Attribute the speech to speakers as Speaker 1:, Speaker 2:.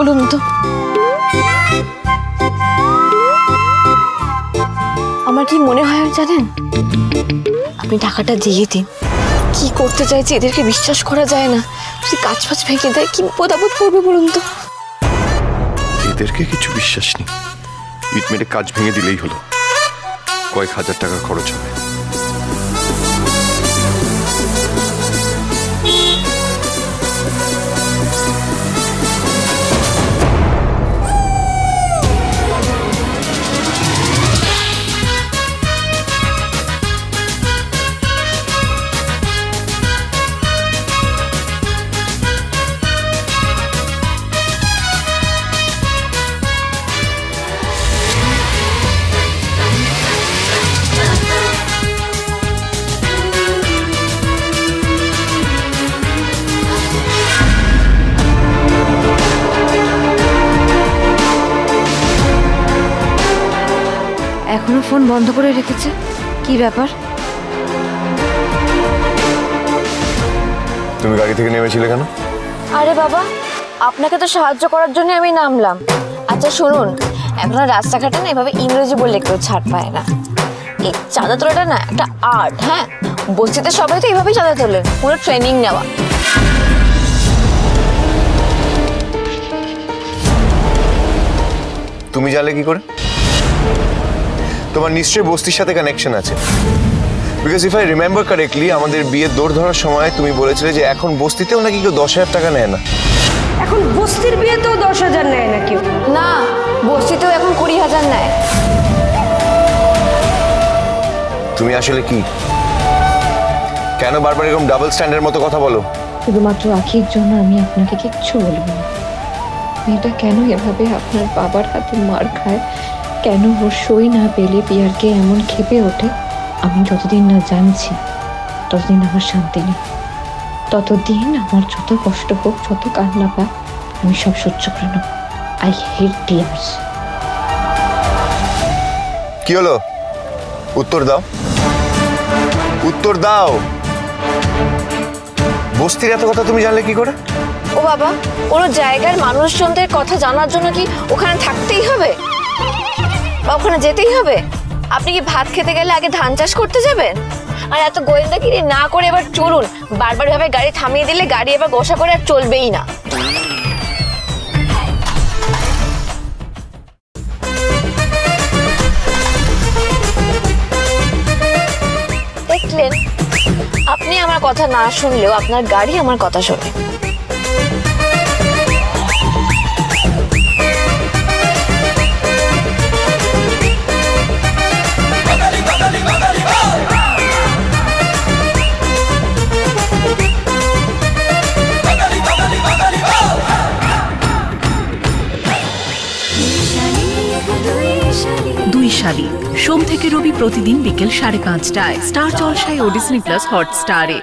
Speaker 1: বলুন তো? আমার কি মনে হয় জানেন, আপনি টাকাটা দিয়ে দিন। কি করতে চাইছে এদেরকে বিশ্বাস করা যায় না। যদি কাজ ফাজ ভেঙে দেয় কি বিপদ আপদ পড়বে বলুন তো?
Speaker 2: এদেরকে কিছু বিশ্বাস নেই, ইট মেরে কাজ ভেঙে দিলেই হলো, কয়েক হাজার টাকা খরচ হবে।
Speaker 1: এখনো ফোন বন্ধ করে রেখেছে, কি ব্যাপার?
Speaker 2: তুমি গাড়ি থেকে নেমেছিলে কেন?
Speaker 1: আরে বাবা, আপনাকে তো সাহায্য করার জন্য আমি নামলাম। আচ্ছা শুনুন, এখন রাস্তাঘাটে না এভাবে ইংরেজি বললে কেউ ছাড় পায় না। এই চাঁদা তোলাটা না একটা আর্ট। হ্যাঁ, বস্তিতে সবাই তো এইভাবেই চাঁদা তোলেন, পুরো ট্রেনিং নেওয়া।
Speaker 2: তুমি জানলে কি করে? তোমার নিশ্চয়ই বস্তির সাথে কানেকশন আছে। Because if I remember correctly, আমাদের বিয়ের দৌড় ধরার সময় তুমি বলেছিলে যে এখন বস্তিতেও নাকি কেউ 10,000 টাকা নেয় না।
Speaker 3: এখন বস্তির বিয়েতেও 10,000 নেয় না কেউ?
Speaker 1: না, বস্তিতেও এখন 20,000 নেয়।
Speaker 2: তুমি আসলে কি, কেন বারবার এরকম ডাবল স্ট্যান্ডার্ডের মতো কথা বলো?
Speaker 4: শুধুমাত্র আখির জন্য আমি আপনাকে কিচ্ছু বলবো না। মেয়েটা কেন এভাবে আপনার বাবার হাতে মার খায়, কেন ওর সই না পেলে পিয়ারকে এমন ক্ষেপে ওঠে, আমি যতদিন না জানছি ততদিন আমার শান্তি নেই। ততদিন আমার যত কষ্ট হোক, যত কান্না পাক, আমি সব সহ্য করে নেব। I hate tears.
Speaker 2: কি হলো? উত্তর দাও, উত্তর দাও। বস্তির এত কথা তুমি জানলে কি করে?
Speaker 1: ও বাবা, কোনো জায়গার মানুষজনদের কথা জানার জন্য কি ওখানে থাকতেই হবে বা ওখানে যেতেই হবে? আপনি কি ভাত খেতে গেলে আগে ধান চাষ করতে যাবেন? আর এত গোয়েন্দাগিরি না করে এবার চলুন। বারবার ভাবে গাড়ি থামিয়ে দিলে গাড়ি এবার গোসা করে আর চলবেই না। দেখলেন, আপনি আমার কথা না শুনলেও আপনার গাড়ি আমার কথা শোনে।
Speaker 5: দুই শালি, সোম থেকে রবি প্রতিদিন বিকেল 5:30টায় স্টার জলসায় ও ডিজনি প্লাস হটস্টারে।